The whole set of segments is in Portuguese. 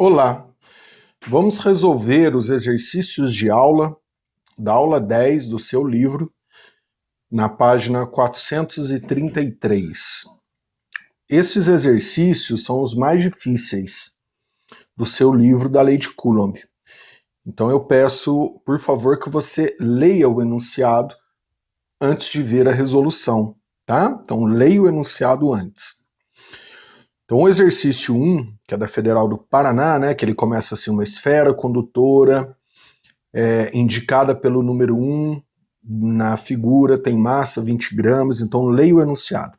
Olá, vamos resolver os exercícios de aula, da aula 10 do seu livro, na página 433. Esses exercícios são os mais difíceis do seu livro da Lei de Coulomb. Então eu peço, por favor, que você leia o enunciado antes de ver a resolução, tá? Então leia o enunciado antes. Então o exercício 1, que é da Federal do Paraná, né, que ele começa assim, uma esfera condutora, indicada pelo número 1, na figura tem massa 20 gramas, então leia o enunciado.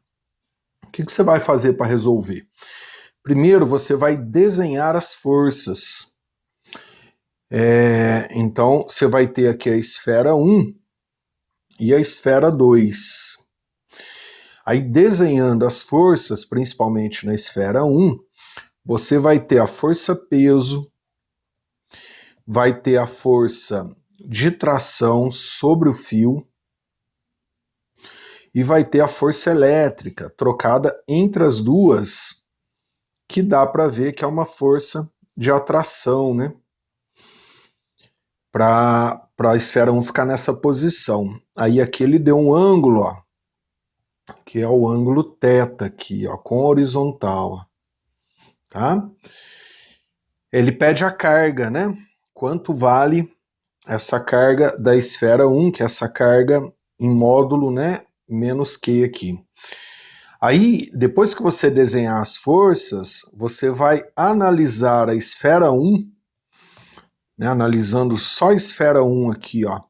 O que você vai fazer para resolver? Primeiro você vai desenhar as forças. Então você vai ter aqui a esfera 1 e a esfera 2. Aí desenhando as forças, principalmente na esfera 1, você vai ter a força peso, vai ter a força de tração sobre o fio e vai ter a força elétrica trocada entre as duas, que dá para ver que é uma força de atração, né? Para a esfera 1 ficar nessa posição. Aí aqui ele deu um ângulo, ó, que é o ângulo θ aqui, ó, com horizontal, ó, tá? Ele pede a carga, né? Quanto vale essa carga da esfera 1, que é essa carga em módulo, né, menos Q aqui. Aí, depois que você desenhar as forças, você vai analisar a esfera 1, né, analisando só a esfera 1 aqui, ó.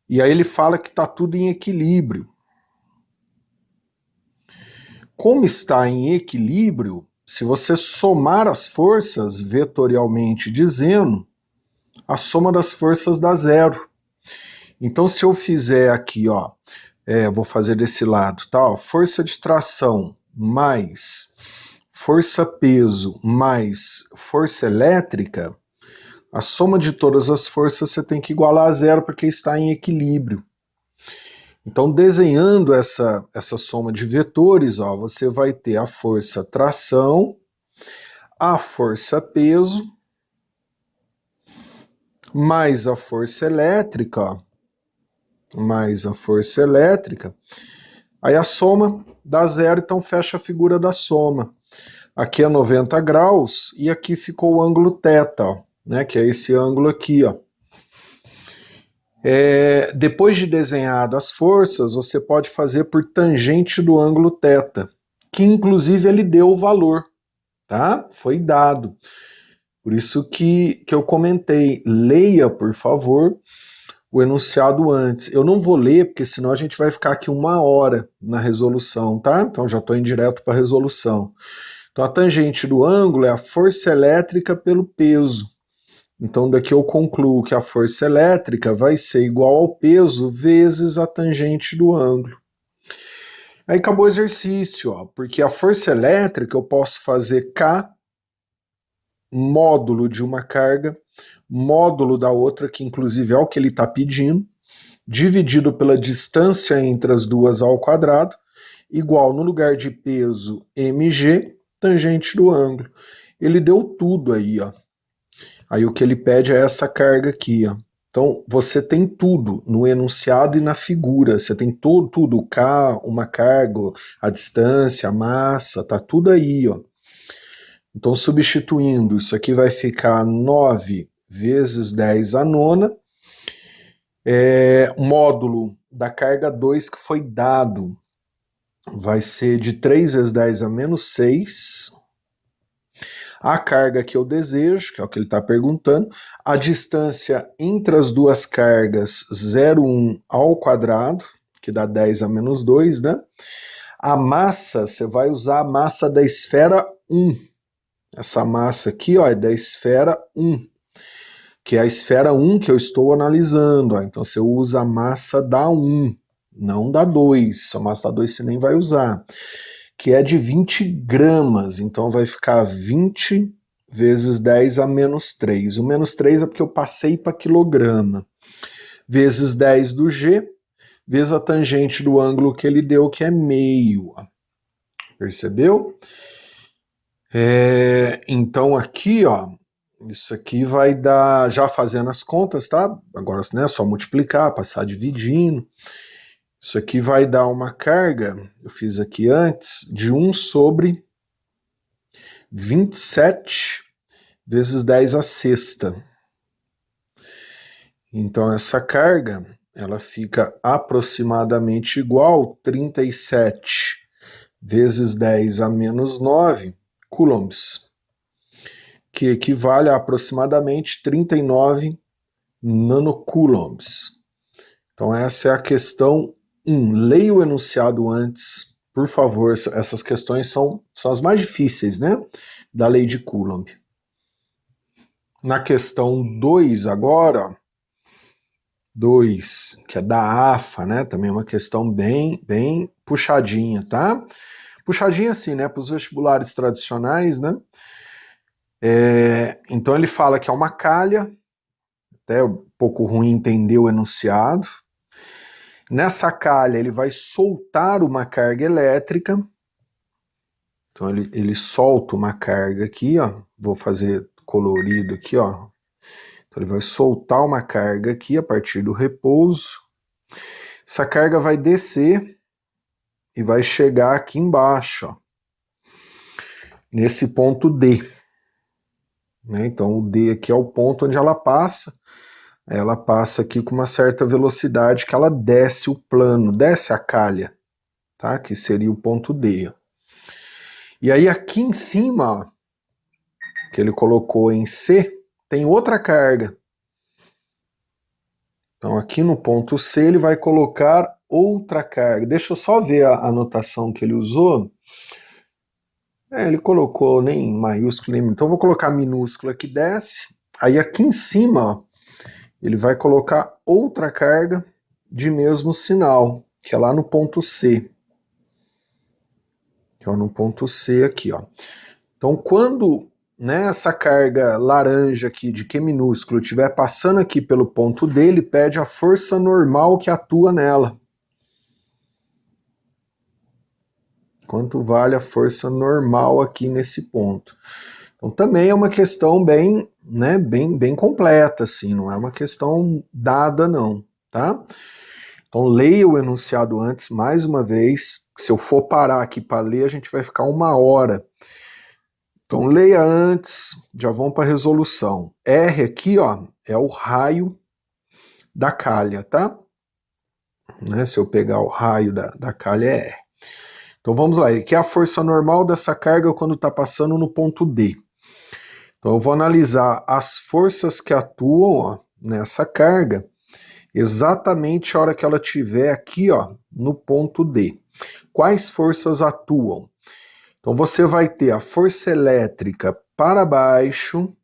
E aí ele fala que está tudo em equilíbrio. Como está em equilíbrio, se você somar as forças, vetorialmente dizendo, a soma das forças dá zero. Então se eu fizer aqui, ó, vou fazer desse lado, tá? Ó, força de tração mais força peso mais força elétrica, a soma de todas as forças você tem que igualar a zero porque está em equilíbrio. Então desenhando essa soma de vetores, ó, você vai ter a força tração, a força peso, mais a força elétrica, ó, mais a força elétrica, aí a soma dá zero, então fecha a figura da soma. Aqui é 90 graus e aqui ficou o ângulo θ, ó, né, que é esse ângulo aqui, ó. Depois de desenhado as forças, você pode fazer por tangente do ângulo θ, que inclusive ele deu o valor, tá? Foi dado. Por isso que eu comentei, leia, por favor, o enunciado antes. Eu não vou ler, porque senão a gente vai ficar aqui 1 hora na resolução, tá? Então já estou indo direto para a resolução. Então a tangente do ângulo é a força elétrica pelo peso. Então daqui eu concluo que a força elétrica vai ser igual ao peso vezes a tangente do ângulo. Aí acabou o exercício, ó, porque a força elétrica eu posso fazer K módulo de uma carga, módulo da outra, que inclusive é o que ele está pedindo, dividido pela distância entre as duas ao quadrado, igual no lugar de peso mg, tangente do ângulo. Ele deu tudo aí, ó. Aí o que ele pede é essa carga aqui, ó. Então você tem tudo no enunciado e na figura, você tem tudo, o K, uma carga, a distância, a massa, tá tudo aí, ó. Então substituindo, isso aqui vai ficar 9 vezes 10 a nona, módulo da carga 2 que foi dado, vai ser de 3 vezes 10 a menos 6, a carga que eu desejo, que é o que ele está perguntando, a distância entre as duas cargas 0,1 ao quadrado, que dá 10 a menos 2, né? A massa, você vai usar a massa da esfera 1. Essa massa aqui, ó, é da esfera 1, que é a esfera 1 que eu estou analisando, ó. Então você usa a massa da 1, não da 2, a massa da 2 você nem vai usar, que é de 20 gramas, então vai ficar 20 vezes 10 a menos 3. O menos 3 é porque eu passei para quilograma, vezes 10 do G, vezes a tangente do ângulo que ele deu, que é meio. Percebeu? Então aqui, ó, Isso aqui vai dar, já fazendo as contas, tá? Agora, né, é só multiplicar, passar dividindo. Isso aqui vai dar uma carga, eu fiz aqui antes, de 1 sobre 27 vezes 10 a sexta. Então essa carga, ela fica aproximadamente igual a 37 vezes 10 a menos 9 coulombs, que equivale a aproximadamente 39 nanocoulombs. Então essa é a questão 1. Leia o enunciado antes, por favor. Essas questões são as mais difíceis, né, da lei de Coulomb. Na questão 2 agora, 2, que é da AFA, né, também é uma questão bem puxadinha, tá? Puxadinha assim, né, para os vestibulares tradicionais, né? Então ele fala que é uma calha, até um pouco ruim entender o enunciado. Nessa calha ele vai soltar uma carga elétrica, então ele solta uma carga aqui, ó, vou fazer colorido aqui, ó. Então ele vai soltar uma carga aqui a partir do repouso. Essa carga vai descer e vai chegar aqui embaixo, ó, nesse ponto D. Né? Então o D aqui é o ponto onde ela passa. Ela passa aqui com uma certa velocidade que ela desce o plano, desce a calha, tá? Que seria o ponto D. E aí aqui em cima, ó, que ele colocou em C, tem outra carga. Então aqui no ponto C ele vai colocar outra carga. Deixa eu só ver a anotação que ele usou. Ele colocou nem maiúsculo, nem... Então eu vou colocar minúscula que desce. Aí aqui em cima, ó, ele vai colocar outra carga de mesmo sinal, que é lá no ponto C. Que é no ponto C aqui, ó. Então quando, né, essa carga laranja aqui de Q minúsculo estiver passando aqui pelo ponto D, ele pede a força normal que atua nela. Quanto vale a força normal aqui nesse ponto? Então também é uma questão bem, né, bem completa, assim, não é uma questão dada não, tá? Então leia o enunciado antes, mais uma vez. Se eu for parar aqui para ler, a gente vai ficar 1 hora. Então leia antes, já vamos para a resolução. R aqui, ó, é o raio da calha, tá? Né, se eu pegar o raio da calha é R. Então vamos lá, que é a força normal dessa carga quando está passando no ponto D. Então eu vou analisar as forças que atuam, ó, nessa carga, exatamente a hora que ela estiver aqui, ó, no ponto D. Quais forças atuam? Então você vai ter a força elétrica para baixo.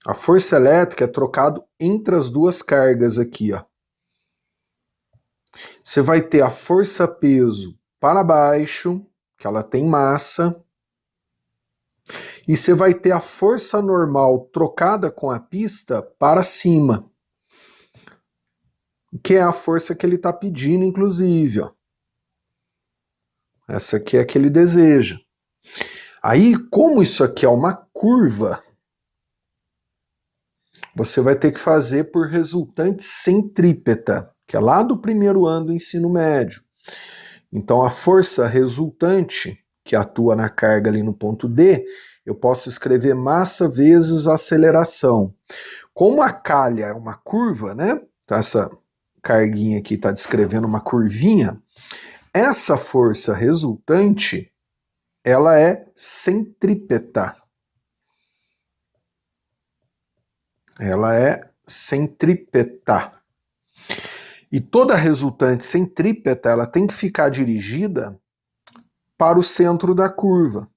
A força elétrica é trocado entre as duas cargas aqui, ó. Você vai ter a força-peso para baixo, que ela tem massa, e você vai ter a força normal trocada com a pista para cima, que é a força que ele está pedindo, inclusive, ó. Essa aqui é a que ele deseja. Aí, como isso aqui é uma curva, você vai ter que fazer por resultante centrípeta, que é lá do primeiro ano do ensino médio. Então a força resultante, que atua na carga ali no ponto D, eu posso escrever massa vezes aceleração. Como a calha é uma curva, né? Então essa carguinha aqui está descrevendo uma curvinha. Essa força resultante, ela é centrípeta. Ela é centrípeta. E toda resultante centrípeta, ela tem que ficar dirigida para o centro da curva.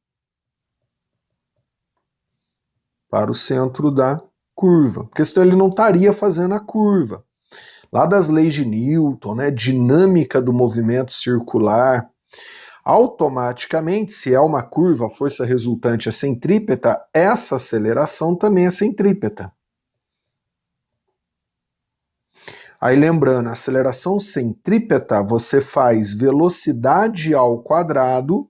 Para o centro da curva. Porque senão ele não estaria fazendo a curva. Lá das leis de Newton, né, dinâmica do movimento circular, automaticamente, se é uma curva, a força resultante é centrípeta, essa aceleração também é centrípeta. Aí lembrando, a aceleração centrípeta, você faz velocidade ao quadrado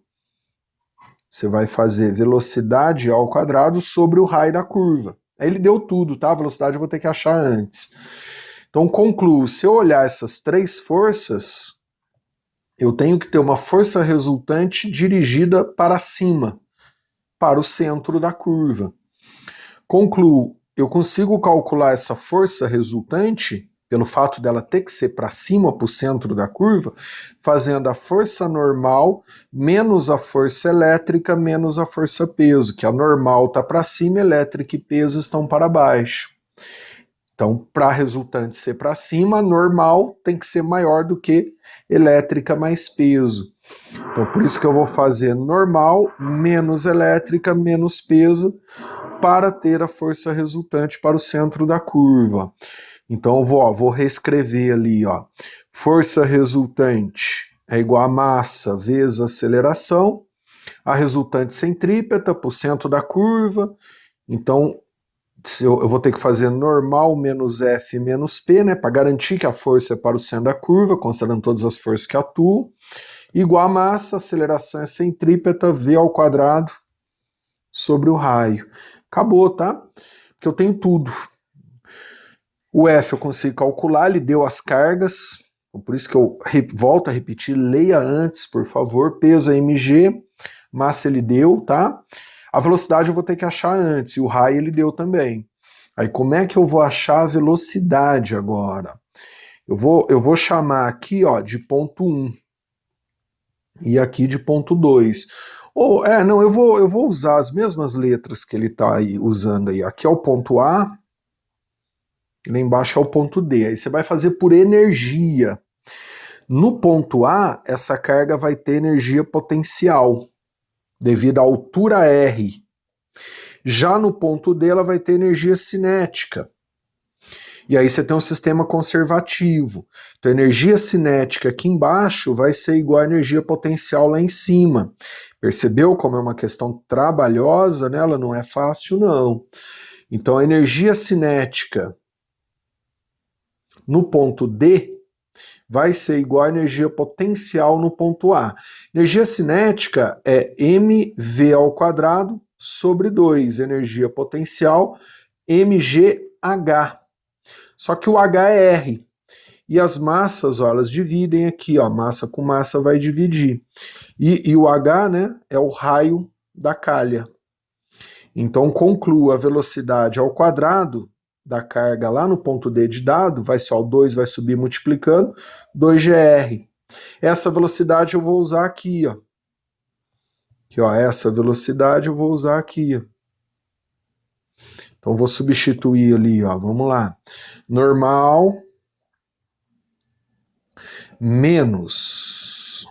você vai fazer velocidade ao quadrado sobre o raio da curva. Aí ele deu tudo, tá? A velocidade eu vou ter que achar antes. Então concluo, se eu olhar essas três forças, eu tenho que ter uma força resultante dirigida para cima, para o centro da curva. Concluo, eu consigo calcular essa força resultante, pelo fato dela ter que ser para cima, para o centro da curva, fazendo a força normal menos a força elétrica menos a força peso, que a normal está para cima, elétrica e peso estão para baixo. Então, para a resultante ser para cima, a normal tem que ser maior do que elétrica mais peso. Então, por isso que eu vou fazer normal menos elétrica menos peso para ter a força resultante para o centro da curva. Então, vou reescrever ali, ó. Força resultante é igual a massa vezes aceleração, a resultante centrípeta para o centro da curva. Então, eu vou ter que fazer normal menos F menos P, né, para garantir que a força é para o centro da curva, considerando todas as forças que atuam, igual a massa, aceleração é centrípeta, V ao quadrado sobre o raio. Acabou, tá? Porque eu tenho tudo. O F eu consigo calcular, ele deu as cargas, por isso que eu volto a repetir, leia antes, por favor, peso é mg, massa ele deu, tá? A velocidade eu vou ter que achar antes, e o raio ele deu também. Aí como é que eu vou achar a velocidade agora? Eu vou chamar aqui, ó, de ponto 1 e aqui de ponto 2. Não, eu vou usar as mesmas letras que ele está aí usando aí. Aqui é o ponto A, e lá embaixo é o ponto D. Aí você vai fazer por energia. No ponto A, essa carga vai ter energia potencial, devido à altura R. Já no ponto D, ela vai ter energia cinética. E aí você tem um sistema conservativo. Então a energia cinética aqui embaixo vai ser igual à energia potencial lá em cima. Percebeu como é uma questão trabalhosa, né? Ela não é fácil, não. Então a energia cinética no ponto D vai ser igual à energia potencial no ponto A. Energia cinética é mv ao quadrado sobre 2. Energia potencial, mgh. Só que o H é R. E as massas, ó, elas dividem aqui, ó, massa com massa vai dividir. E o H, né, é o raio da calha. Então concluo a velocidade ao quadrado da carga lá no ponto D de dado, vai ser o 2 vai subir multiplicando, 2gr. Essa velocidade eu vou usar aqui, ó. Aqui, ó, essa velocidade eu vou usar aqui, ó. Então vou substituir ali, ó, vamos lá. Normal menos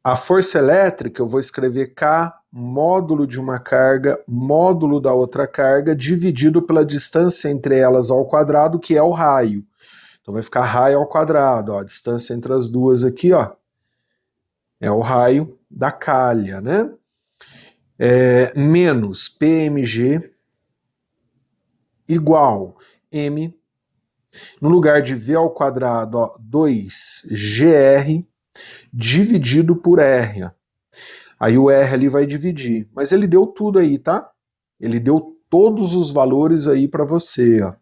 a força elétrica, eu vou escrever K módulo de uma carga, módulo da outra carga, dividido pela distância entre elas ao quadrado, que é o raio. Então vai ficar raio ao quadrado, ó, a distância entre as duas aqui, ó, é o raio da calha, né? Menos PMG igual M, no lugar de V ao quadrado, ó, 2GR dividido por R. Aí o R ali vai dividir. Mas ele deu tudo aí, tá? Ele deu todos os valores aí para você, ó.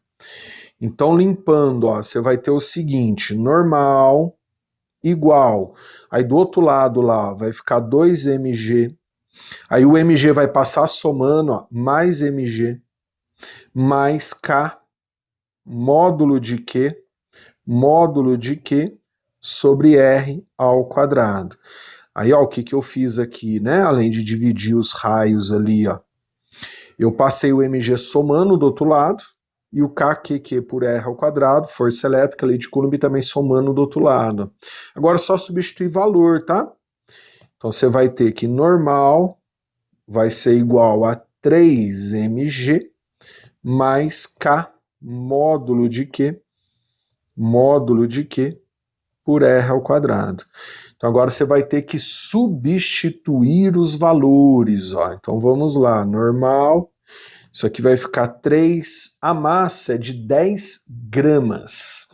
Então, limpando, ó, você vai ter o seguinte, normal igual. Aí do outro lado lá vai ficar 2mg. Aí o mg vai passar somando, ó, mais mg, mais k, módulo de Q sobre R ao quadrado. Aí, ó, o que eu fiz aqui, né? Além de dividir os raios ali, ó. Eu passei o mg somando do outro lado, e o kq por R ao quadrado, força elétrica, lei de Coulomb, também somando do outro lado. Agora é só substituir valor, tá? Então você vai ter que normal vai ser igual a 3mg mais k módulo de Q por R ao quadrado. Então agora você vai ter que substituir os valores, ó. Então vamos lá, normal, isso aqui vai ficar 3, a massa é de 10 gramas.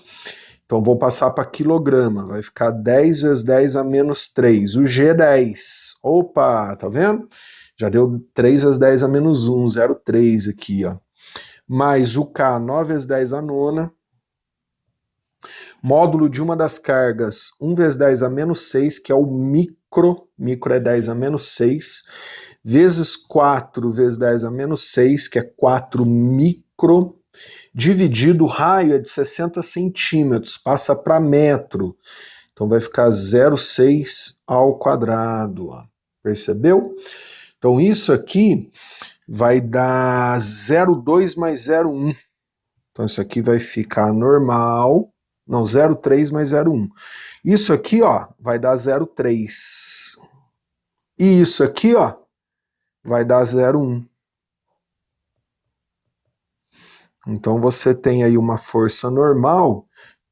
Então vou passar para quilograma, vai ficar 10 vezes 10 a menos 3. O G é 10. Opa, tá vendo? Já deu 3 vezes 10 a menos 1, 0,3 aqui, ó. Mais o K, 9 vezes 10 a nona. Módulo de uma das cargas, 1 vezes 10 a menos 6, que é o micro é 10 a menos 6, vezes 4 vezes 10 a menos 6, que é 4 micro, dividido, o raio é de 60 centímetros, passa para metro, então vai ficar 0,6 ao quadrado, ó. Percebeu? Então isso aqui vai dar 0,2 mais 0,1, então isso aqui vai ficar normal, não, 0,3 mais 0,1. Isso aqui, ó, vai dar 0,3. E isso aqui, ó, vai dar 0,1. Então você tem aí uma força normal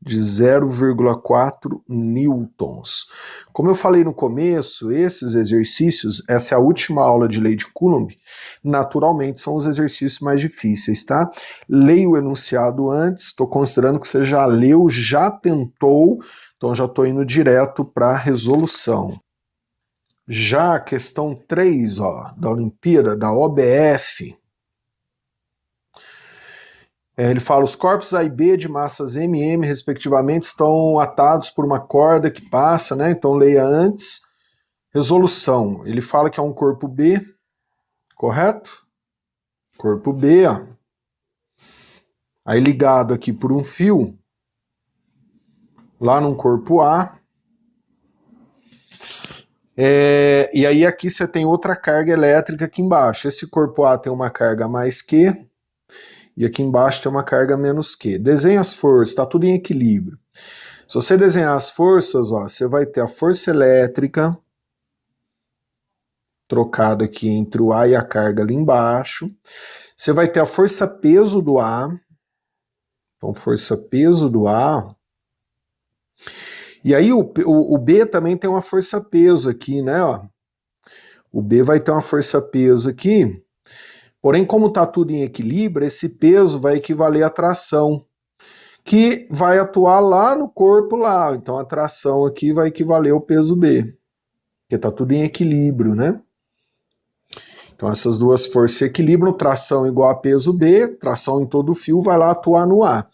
de 0,4 newtons. Como eu falei no começo, esses exercícios, essa é a última aula de lei de Coulomb, naturalmente são os exercícios mais difíceis, tá? Leia o enunciado antes, estou considerando que você já leu, já tentou, então já estou indo direto para a resolução. Já a questão 3, ó, da Olimpíada, da OBF, ele fala, os corpos A e B de massas M e M, respectivamente, estão atados por uma corda que passa, né? Então leia antes. Resolução, ele fala que é um corpo B, correto? Corpo B, ó. Aí ligado aqui por um fio, lá num corpo A. E aí aqui você tem outra carga elétrica aqui embaixo. Esse corpo A tem uma carga mais Q, e aqui embaixo tem uma carga menos Q. Desenha as forças, está tudo em equilíbrio. Se você desenhar as forças, ó, você vai ter a força elétrica trocada aqui entre o A e a carga ali embaixo. Você vai ter a força-peso do A. Então, força-peso do A. E aí o B também tem uma força-peso aqui, né? Ó. O B vai ter uma força-peso aqui. Porém, como está tudo em equilíbrio, esse peso vai equivaler à tração, que vai atuar lá no corpo lá. Então a tração aqui vai equivaler ao peso B, porque está tudo em equilíbrio, né? Então essas duas forças se equilibram, tração igual a peso B, tração em todo o fio vai lá atuar no A.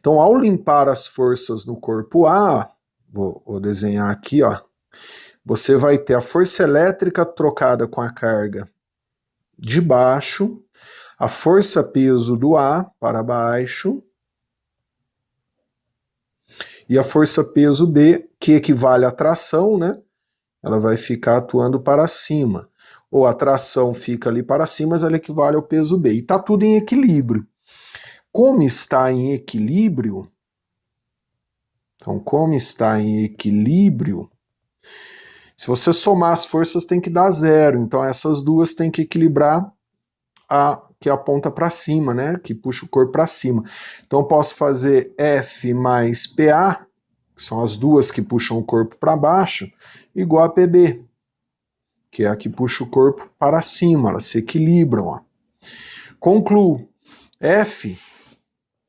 Então ao limpar as forças no corpo A, vou desenhar aqui, ó, você vai ter a força elétrica trocada com a carga de baixo, a força-peso do A para baixo, e a força-peso B, que equivale à tração, né? Ela vai ficar atuando para cima. Ou a tração fica ali para cima, mas ela equivale ao peso B. E está tudo em equilíbrio. Como está em equilíbrio, então como está em equilíbrio, se você somar as forças tem que dar zero. Então essas duas têm que equilibrar a que aponta para cima, né? Que puxa o corpo para cima. Então eu posso fazer F mais PA, que são as duas que puxam o corpo para baixo, igual a PB, que é a que puxa o corpo para cima, elas se equilibram. Ó. Concluo, F,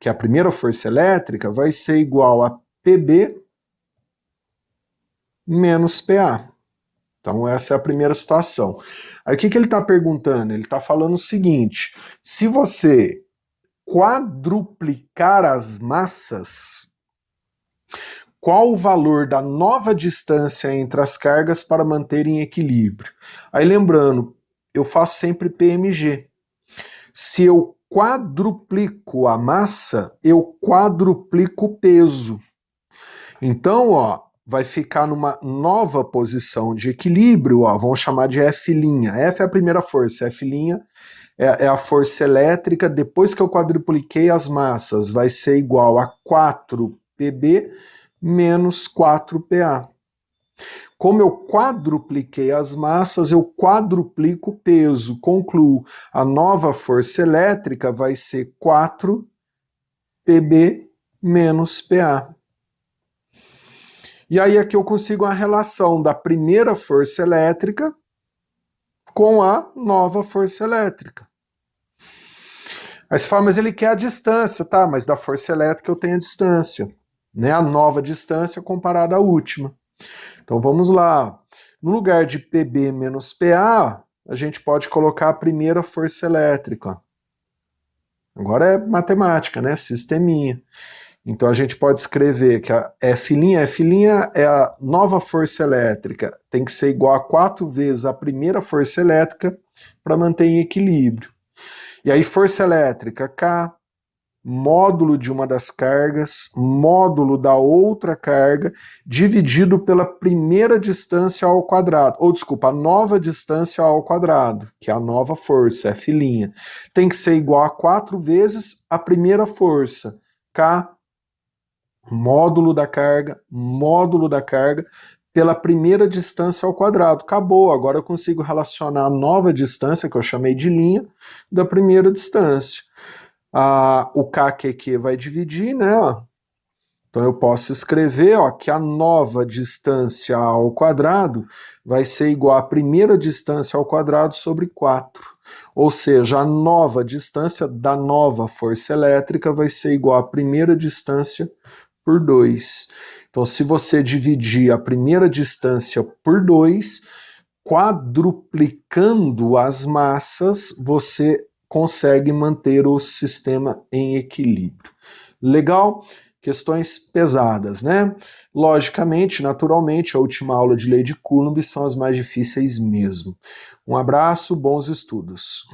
que é a primeira força elétrica, vai ser igual a PB menos PA. Então essa é a primeira situação. Aí o que ele está perguntando? Ele está falando o seguinte, se você quadruplicar as massas, qual o valor da nova distância entre as cargas para manterem equilíbrio? Aí lembrando, eu faço sempre PMG. Se eu quadruplico a massa, eu quadruplico o peso. Então, ó, vai ficar numa nova posição de equilíbrio, ó, vamos chamar de F'. F é a primeira força, F' é a força elétrica. Depois que eu quadrupliquei as massas, vai ser igual a 4PB menos 4PA. Como eu quadrupliquei as massas, eu quadruplico o peso. Concluo, a nova força elétrica vai ser 4PB menos PA. E aí aqui eu consigo a relação da primeira força elétrica com a nova força elétrica. Aí você fala, mas ele quer a distância, tá? Mas da força elétrica eu tenho a distância. né? A nova distância comparada à última. Então vamos lá. No lugar de PB menos PA, a gente pode colocar a primeira força elétrica. Agora é matemática, né? Sisteminha. Então a gente pode escrever que a F' é a nova força elétrica, tem que ser igual a 4 vezes a primeira força elétrica para manter em equilíbrio. E aí força elétrica K, módulo de uma das cargas, módulo da outra carga, dividido pela primeira distância ao quadrado, ou desculpa, a nova distância ao quadrado, que é a nova força, F', tem que ser igual a 4 vezes a primeira força, K, módulo da carga, pela primeira distância ao quadrado. Acabou, agora eu consigo relacionar a nova distância, que eu chamei de linha, da primeira distância. O KQQ vai dividir, né? Ó. Então eu posso escrever que a nova distância ao quadrado vai ser igual à primeira distância ao quadrado sobre 4. Ou seja, a nova distância da nova força elétrica vai ser igual à primeira distância por 2. Então, se você dividir a primeira distância por 2, quadruplicando as massas, você consegue manter o sistema em equilíbrio. Legal? Questões pesadas, né? Logicamente, naturalmente, a última aula de lei de Coulomb são as mais difíceis mesmo. Um abraço, bons estudos.